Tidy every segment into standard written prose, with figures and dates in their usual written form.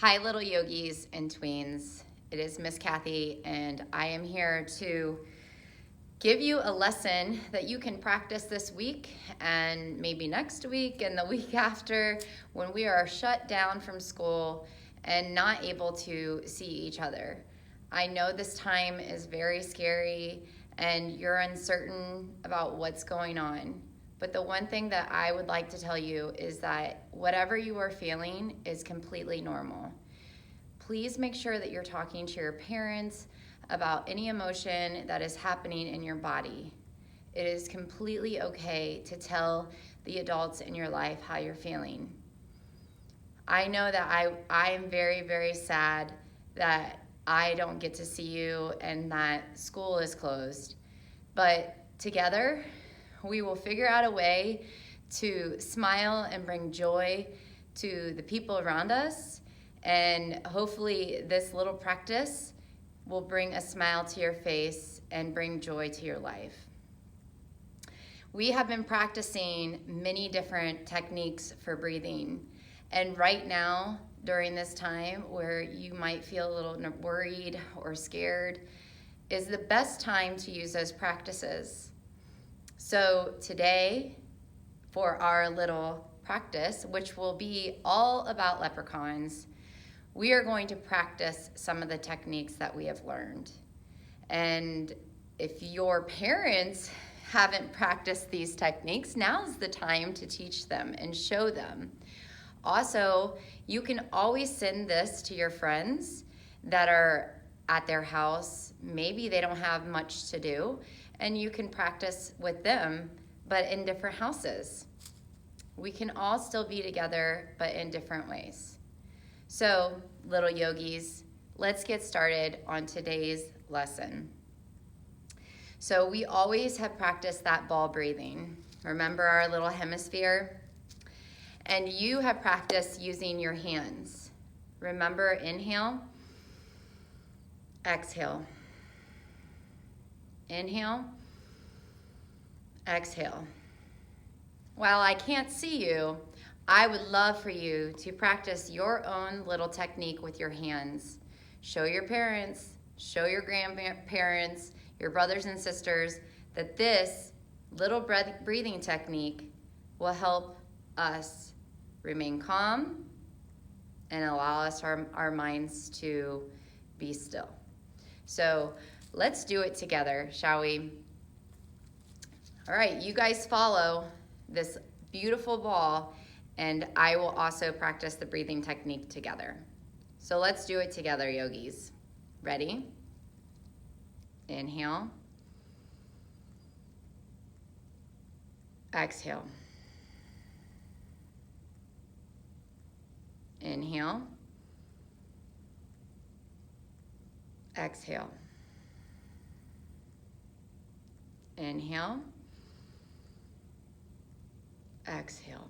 Hi, little yogis and tweens. It is Miss Kathy, and I am here to give you a lesson that you can practice this week and maybe next week and the week after when we are shut down from school and not able to see each other. I know this time is very scary and you're uncertain about what's going on. But the one thing that I would like to tell you is that whatever you are feeling is completely normal. Please make sure that you're talking to your parents about any emotion that is happening in your body. It is completely okay to tell the adults in your life how you're feeling. I know that I am very, very sad that I don't get to see you and that school is closed. But together, we will figure out a way to smile and bring joy to the people around us. And hopefully this little practice will bring a smile to your face and bring joy to your life. We have been practicing many different techniques for breathing. And right now, during this time where you might feel a little worried or scared, is the best time to use those practices. So today, for our little practice, which will be all about leprechauns, we are going to practice some of the techniques that we have learned. And if your parents haven't practiced these techniques, now's the time to teach them and show them. Also, you can always send this to your friends that are at their house. Maybe they don't have much to do, and you can practice with them, but in different houses. We can all still be together, but in different ways. So, little yogis, let's get started on today's lesson. So we always have practiced that ball breathing. Remember our little hemisphere? And you have practiced using your hands. Remember, inhale, exhale. Inhale, exhale. While I can't see you, I would love for you to practice your own little technique with your hands. Show your parents, show your grandparents, your brothers and sisters that this little breathing technique will help us remain calm and allow us our minds to be still. So let's do it together, shall we? All right, you guys follow this beautiful ball, and I will also practice the breathing technique together. So let's do it together, yogis. Ready? Inhale. Exhale. Inhale. Exhale. Inhale. Exhale.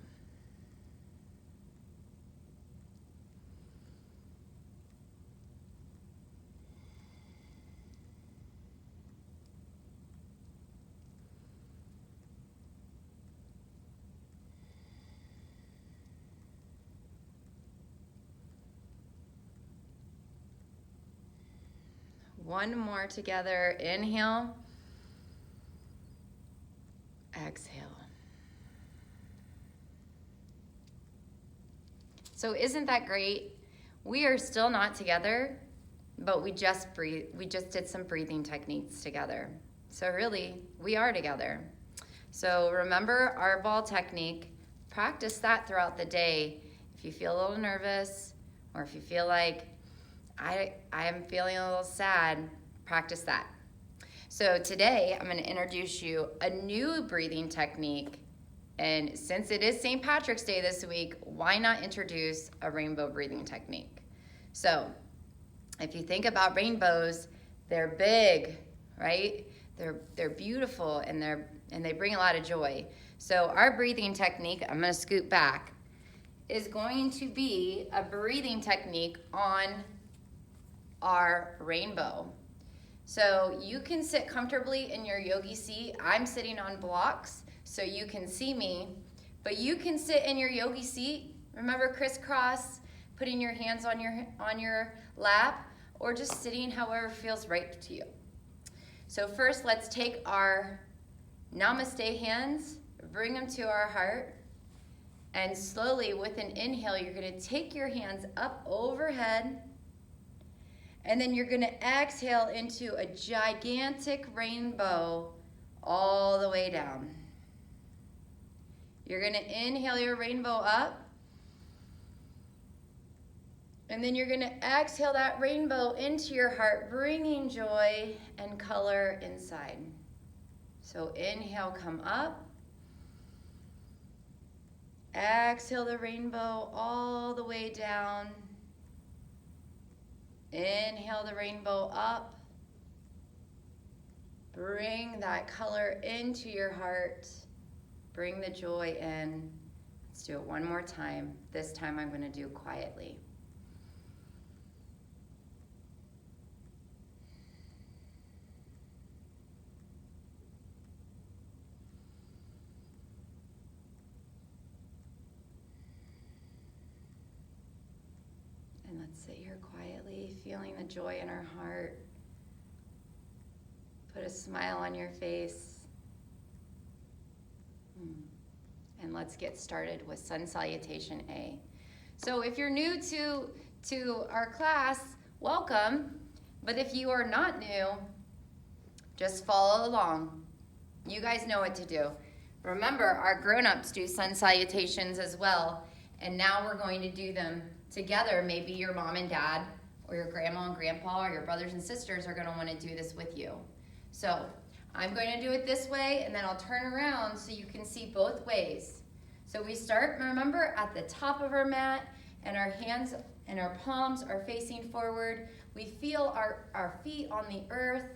One more together. Inhale. Exhale. So isn't that great? We are still not together, but we just did some breathing techniques together. So really, we are together. So remember our ball technique. Practice that throughout the day. If you feel a little nervous, or if you feel like I am feeling a little sad, practice that. So today I'm going to introduce you a new breathing technique. And since it is St. Patrick's Day this week, why not introduce a rainbow breathing technique? So if you think about rainbows, they're big, right? They're beautiful and they bring a lot of joy. So our breathing technique, I'm going to scoot back, is going to be a breathing technique on our rainbow. So you can sit comfortably in your yogi seat. I'm sitting on blocks so you can see me, but you can sit in your yogi seat. Remember, crisscross, putting your hands on your lap, or just sitting however feels right to you. So first, let's take our Namaste hands, bring them to our heart, and slowly with an inhale, you're gonna take your hands up overhead, and then you're gonna exhale into a gigantic rainbow all the way down. You're gonna inhale your rainbow up, and then you're gonna exhale that rainbow into your heart, bringing joy and color inside. So inhale, come up. Exhale the rainbow all the way down. Inhale the rainbow up. Bring that color into your heart. Bring the joy in. Let's do it one more time. This time I'm going to do quietly. And let's sit here quietly, feeling the joy in our heart. Put a smile on your face. And let's get started with Sun Salutation A. So if you're new to our class, welcome. But if you are not new, just follow along. You guys know what to do. Remember, our grown-ups do Sun Salutations as well. And now we're going to do them together. Maybe your mom and dad, or your grandma and grandpa, or your brothers and sisters are going to want to do this with you. So I'm going to do it this way, and then I'll turn around so you can see both ways. So we start, remember, at the top of our mat, and our hands and our palms are facing forward. We feel our feet on the earth,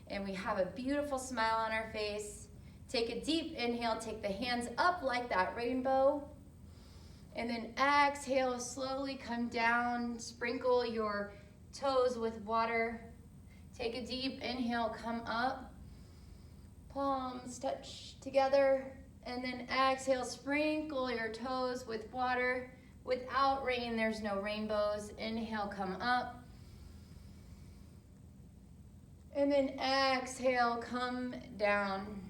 and we have a beautiful smile on our face. Take a deep inhale, take the hands up like that rainbow. And then exhale, slowly come down, sprinkle your toes with water. Take a deep inhale, come up. Palms touch together. And then exhale, sprinkle your toes with water. Without rain, there's no rainbows. Inhale, come up. And then exhale, come down.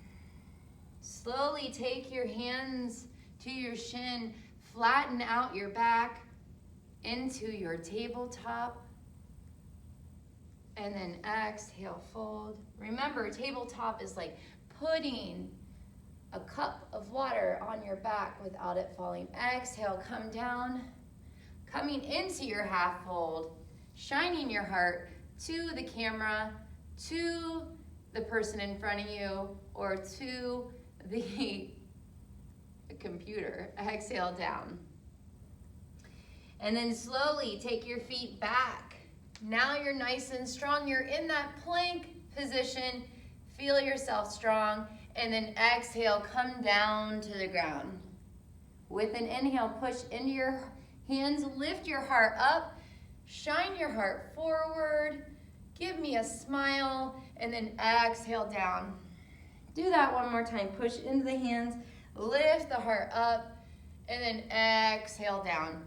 Slowly take your hands to your shin. Flatten out your back into your tabletop. And then exhale, fold. Remember, tabletop is like putting a cup of water on your back without it falling. Exhale, come down. Coming into your half fold, shining your heart to the camera, to the person in front of you, or to the computer. Exhale down. And then slowly take your feet back. Now you're nice and strong. You're in that plank position. Feel yourself strong. And then exhale, come down to the ground. With an inhale, push into your hands. Lift your heart up. Shine your heart forward. Give me a smile. And then exhale down. Do that one more time. Push into the hands. Lift the heart up, and then exhale down.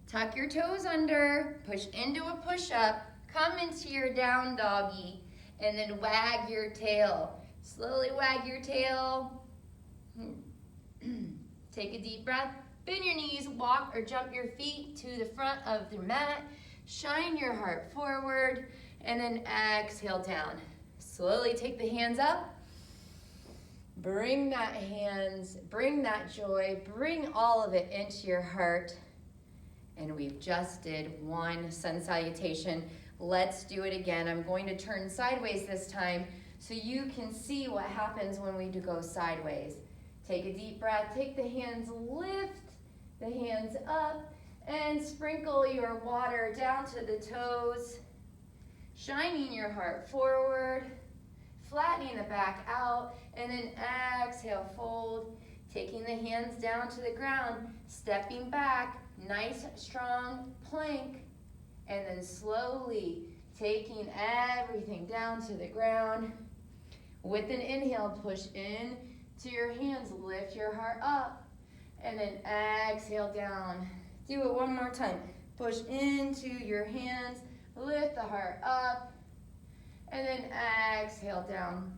Tuck your toes under, push into a push-up, come into your down doggy, and then wag your tail. Slowly wag your tail. Take a deep breath. Bend your knees, walk or jump your feet to the front of the mat. Shine your heart forward, and then exhale down. Slowly take the hands up. Bring that hands, bring that joy, bring all of it into your heart. And we've just did one Sun Salutation. Let's do it again. I'm going to turn sideways this time so you can see what happens when we do go sideways. Take a deep breath, take the hands, lift the hands up, and sprinkle your water down to the toes, shining your heart forward. Flattening the back out, and then exhale, fold. Taking the hands down to the ground, stepping back, nice, strong plank, and then slowly taking everything down to the ground. With an inhale, push in to your hands, lift your heart up, and then exhale down. Do it one more time. Push into your hands, lift the heart up, and then exhale down.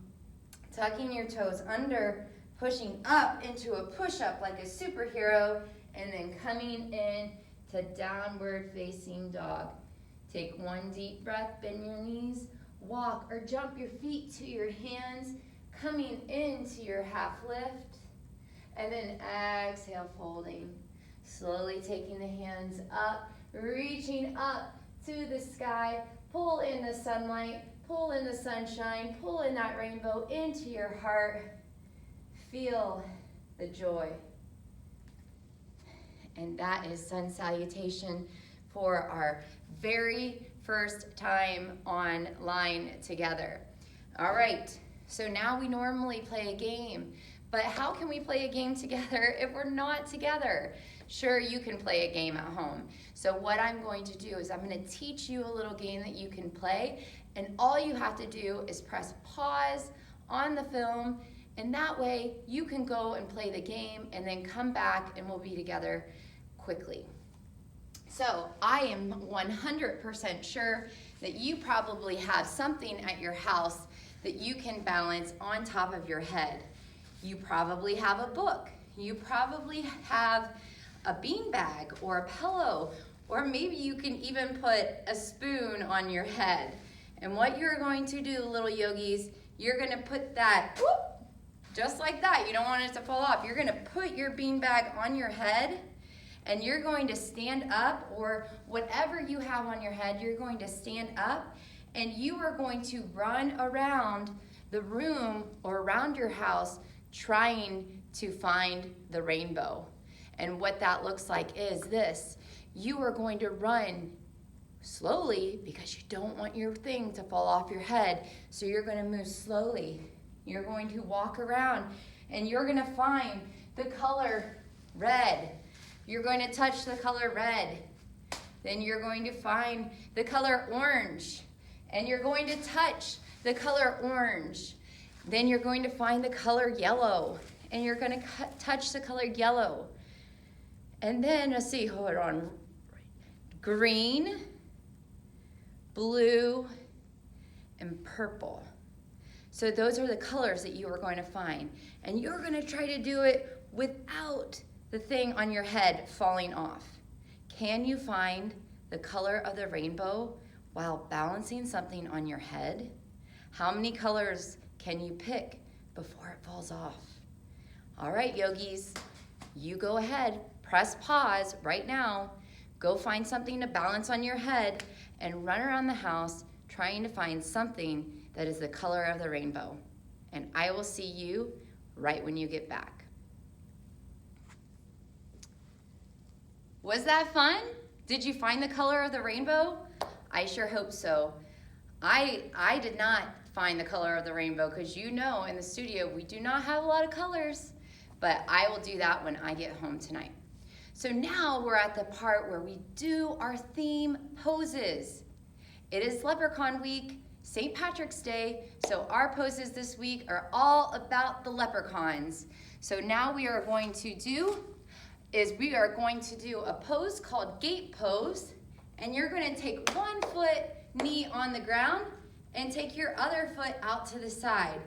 Tucking your toes under, pushing up into a push-up like a superhero, and then coming in to downward facing dog. Take one deep breath, bend your knees, walk or jump your feet to your hands, coming into your half lift, and then exhale, folding. Slowly taking the hands up, reaching up to the sky, pull in the sunlight, pull in the sunshine, pull in that rainbow into your heart. Feel the joy. And that is sun salutation for our very first time online together. All right, so now we normally play a game, but how can we play a game together if we're not together? Sure, you can play a game at home. So what I'm going to do is I'm going to teach you a little game that you can play, and all you have to do is press pause on the film, and that way you can go and play the game and then come back and we'll be together quickly. So I am 100% sure that you probably have something at your house that you can balance on top of your head. You probably have a book. You probably have a beanbag or a pillow, or maybe you can even put a spoon on your head. And what you're going to do, little yogis, you're going to put that, whoop, just like that. You don't want it to fall off. You're going to put your beanbag on your head, and you're going to stand up, or whatever you have on your head, you're going to stand up, and you are going to run around the room or around your house trying to find the rainbow. And what that looks like is this. You are going to run slowly because you don't want your thing to fall off your head. So you're going to move slowly. You're going to walk around and you're going to find the color red. You're going to touch the color red. Then you're going to find the color orange. And you're going to touch the color orange. Then you're going to find the color yellow. And you're going to touch the color yellow. And then, let's see, hold on. Green, blue, and purple. So those are the colors that you are going to find. And you're going to try to do it without the thing on your head falling off. Can you find the color of the rainbow while balancing something on your head? How many colors can you pick before it falls off? All right, yogis, you go ahead. Press pause right now. Go find something to balance on your head and run around the house trying to find something that is the color of the rainbow. And I will see you right when you get back. Was that fun? Did you find the color of the rainbow? I sure hope so. I did not find the color of the rainbow because you know in the studio we do not have a lot of colors, but I will do that when I get home tonight. So now we're at the part where we do our theme poses. It is Leprechaun Week, St. Patrick's Day, so our poses this week are all about the leprechauns. So now we are going to do a pose called gate pose, and you're going to take one foot, knee on the ground, and take your other foot out to the side.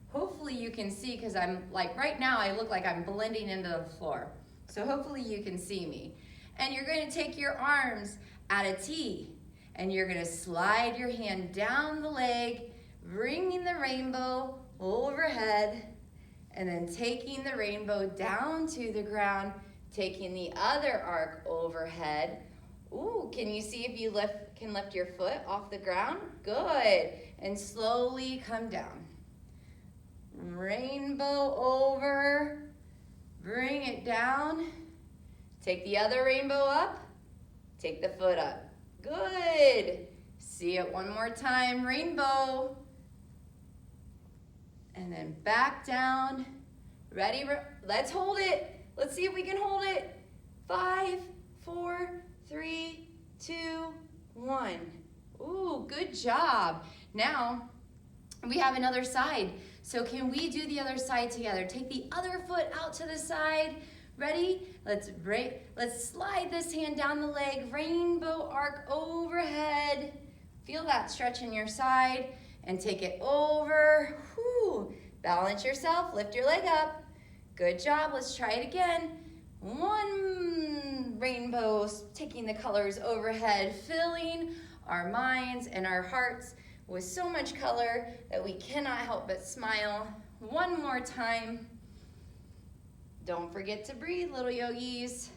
Hopefully you can see, because I'm like right now I look like I'm blending into the floor. So hopefully you can see me. And you're going to take your arms at a T, and you're going to slide your hand down the leg, bringing the rainbow overhead, and then taking the rainbow down to the ground, taking the other arc overhead. Ooh, can you see if you can lift your foot off the ground? Good. And slowly come down. Rainbow over. Bring it down. Take the other rainbow up. Take the foot up. Good. See it one more time. Rainbow. And then back down. Ready? Let's hold it. Let's see if we can hold it. 5, 4, 3, 2, 1. Ooh, good job. Now, we have another side. So can we do the other side together? Take the other foot out to the side, Ready? Let's slide this hand down the leg, rainbow arc overhead. Feel that stretch in your side and take it over. Whew. Balance yourself, lift your leg up. Good job, let's try it again. One rainbow, taking the colors overhead, filling our minds and our hearts with so much color that we cannot help but smile. One more time. Don't forget to breathe, little yogis.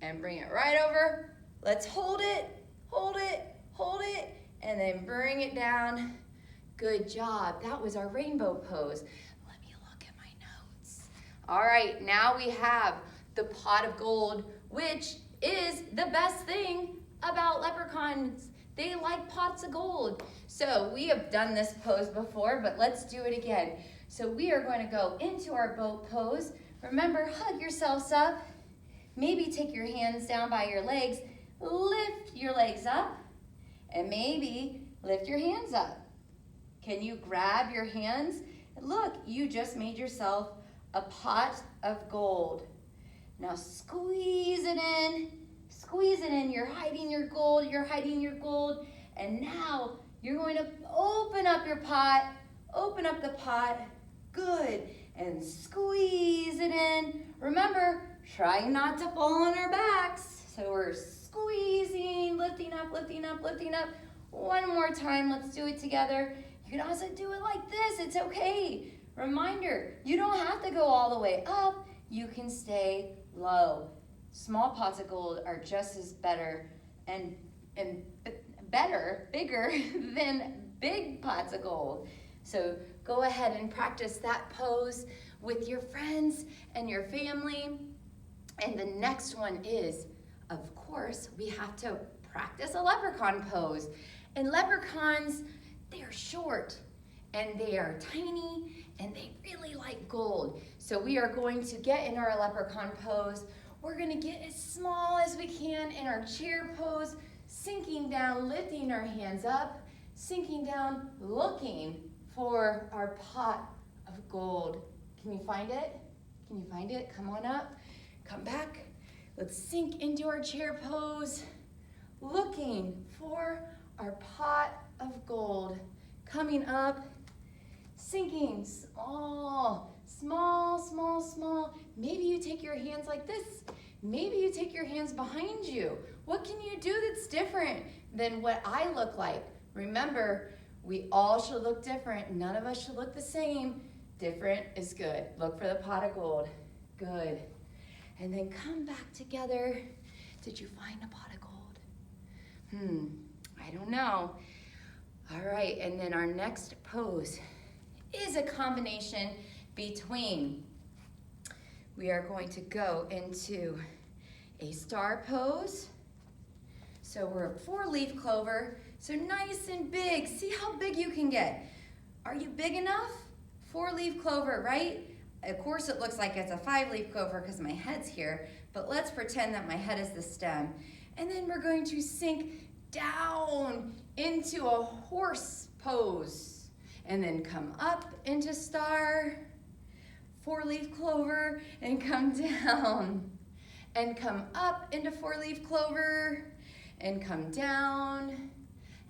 And bring it right over. Let's hold it, hold it, hold it, and then bring it down. Good job. That was our rainbow pose. Let me look at my notes. All right, now we have the pot of gold, which is the best thing about leprechauns. They like pots of gold. So we have done this pose before, but let's do it again. So we are going to go into our boat pose. Remember, hug yourselves up. Maybe take your hands down by your legs. Lift your legs up. And maybe lift your hands up. Can you grab your hands? Look, you just made yourself a pot of gold. Now squeeze it in. Squeeze it in. You're hiding your gold. You're hiding your gold. And now you're going to open up your pot. Open up the pot. Good. And squeeze it in. Remember, trying not to fall on our backs. So we're squeezing, lifting up, lifting up, lifting up. One more time. Let's do it together. You can also do it like this. It's okay. Reminder, you don't have to go all the way up. You can stay low. Small pots of gold are just as better and bigger than big pots of gold. So go ahead and practice that pose with your friends and your family. And the next one is, of course, we have to practice a leprechaun pose. And leprechauns, they are short and they are tiny and they really like gold. So we are going to get in our leprechaun pose. We're gonna get as small as we can in our chair pose, sinking down, lifting our hands up, sinking down, looking for our pot of gold. Can you find it? Can you find it? Come on up, come back. Let's sink into our chair pose, looking for our pot of gold. Coming up, sinking, small, small, small, small. Maybe you take your hands like this. Maybe you take your hands behind you. What can you do that's different than what I look like? Remember, we all should look different. None of us should look the same. Different is good. Look for the pot of gold. Good. And then come back together. Did you find a pot of gold? I don't know. All right, and then our next pose is a combination between, we are going to go into a star pose. So we're a 4-leaf clover, so nice and big. See how big you can get. Are you big enough? 4-leaf clover, right? Of course it looks like it's a 5-leaf clover because my head's here, but let's pretend that my head is the stem. And then we're going to sink down into a horse pose and then come up into star, 4-leaf clover, and come down and come up into 4-leaf clover and come down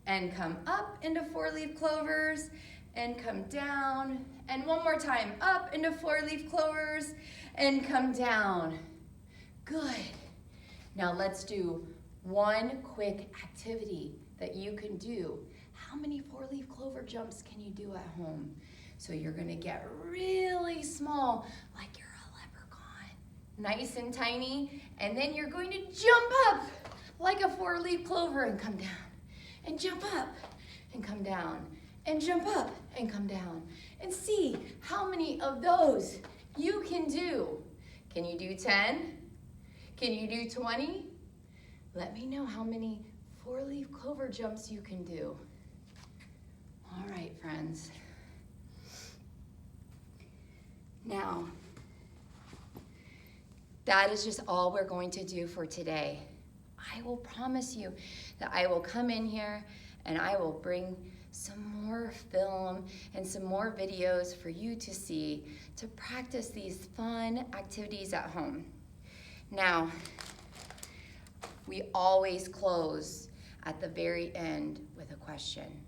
and come up into 4-leaf clovers and come down, and one more time, up into 4-leaf clovers and come down. Good. Now let's do one quick activity that you can do. How many 4-leaf clover jumps can you do at home? So you're gonna get really small, like you're a leprechaun, nice and tiny, and then you're going to jump up like a 4-leaf clover and come down, and jump up and come down, and jump up and come down, and see how many of those you can do. Can you do 10? Can you do 20? Let me know how many 4-leaf clover jumps you can do. All right, friends. Now, that is just all we're going to do for today. I will promise you that I will come in here and I will bring some more film and some more videos for you to see to practice these fun activities at home. Now, we always close at the very end with a question.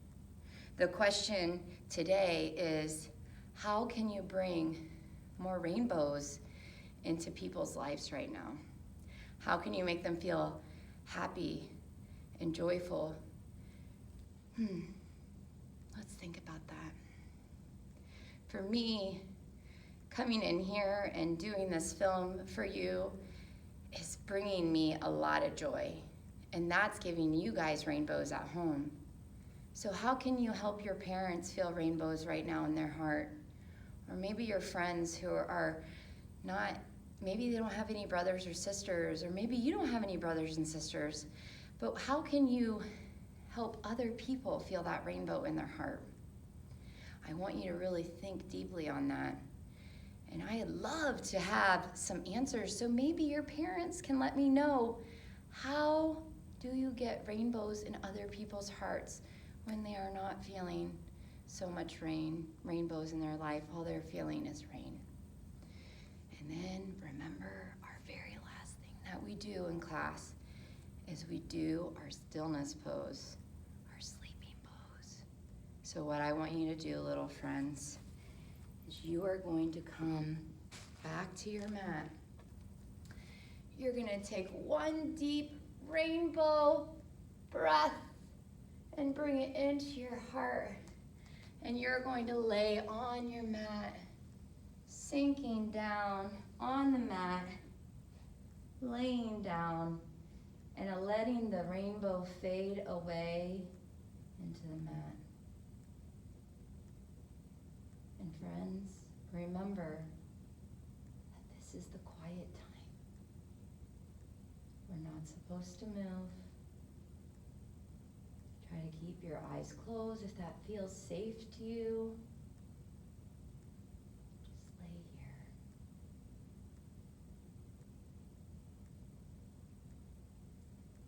The question today is, how can you bring more rainbows into people's lives right now? How can you make them feel happy and joyful? Let's think about that. For me, coming in here and doing this film for you is bringing me a lot of joy, and that's giving you guys rainbows at home. So how can you help your parents feel rainbows right now in their heart? Or maybe your friends who are not, maybe they don't have any brothers or sisters, or maybe you don't have any brothers and sisters, but how can you help other people feel that rainbow in their heart? I want you to really think deeply on that. And I'd love to have some answers, so maybe your parents can let me know, how do you get rainbows in other people's hearts when they are not feeling so much rainbows in their life? All they're feeling is rain. And then remember, our very last thing that we do in class is we do our stillness pose, our sleeping pose. So what I want you to do, little friends, is you are going to come back to your mat. You're going to take one deep rainbow breath and bring it into your heart. And you're going to lay on your mat, sinking down on the mat, laying down, and letting the rainbow fade away into the mat. And friends, remember that this is the quiet time. We're not supposed to move. Try to keep your eyes closed if that feels safe to you. Just lay here.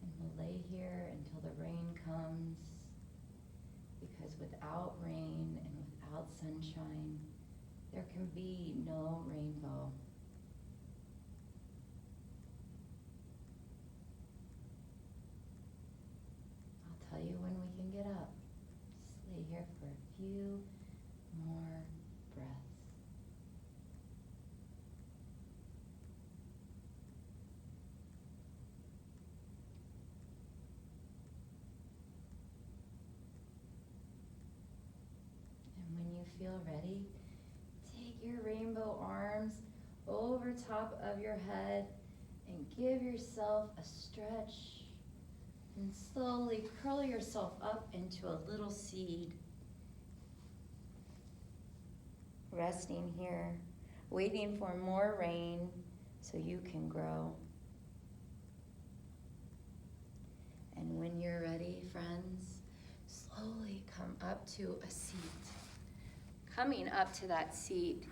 And we'll lay here until the rain comes, because without rain and without sunshine, there can be no rainbow. I'll tell you when we can get up. Just lay here for a few more breaths. And when you feel ready, take your rainbow arms over top of your head and give yourself a stretch. And slowly curl yourself up into a little seed. Resting here, waiting for more rain so you can grow. And when you're ready, friends, slowly come up to a seat. Coming up to that seat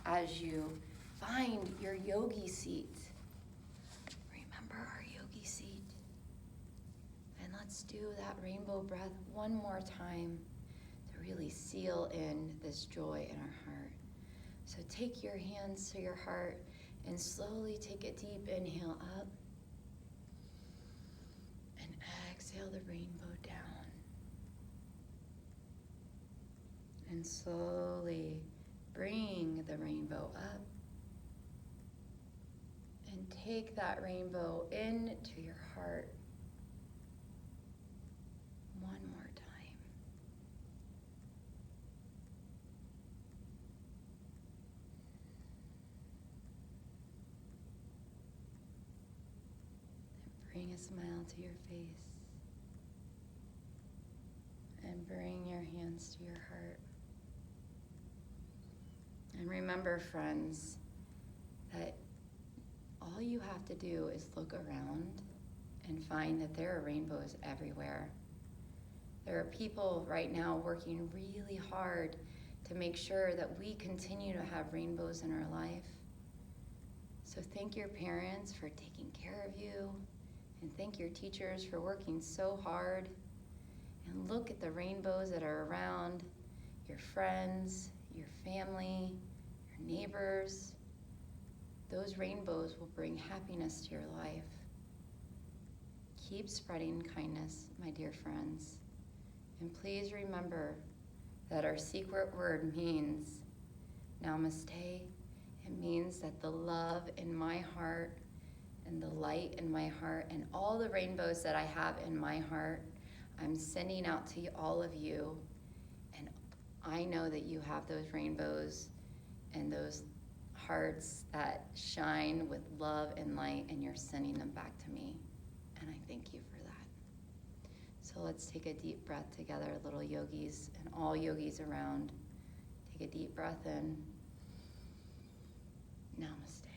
as you find your yogi seat. Remember our yogi seat. And let's do that rainbow breath one more time to really seal in this joy in our heart. So take your hands to your heart and slowly take a deep inhale up. And exhale the rainbow down. And slowly bring the rainbow up. And take that rainbow into your heart. One more time. And bring a smile to your face. And bring your hands to your heart. And remember, friends, that all you have to do is look around and find that there are rainbows everywhere. There are people right now working really hard to make sure that we continue to have rainbows in our life. So thank your parents for taking care of you, and thank your teachers for working so hard. And look at the rainbows that are around your friends, your family, your neighbors. those rainbows will bring happiness to your life. Keep spreading kindness, my dear friends. And please remember that our secret word means namaste. It means that the love in my heart and the light in my heart and all the rainbows that I have in my heart, I'm sending out to all of you. And I know that you have those rainbows and those hearts that shine with love and light, and you're sending them back to me. And I thank you for that. So let's take a deep breath together, little yogis and all yogis around. Take a deep breath in. Namaste.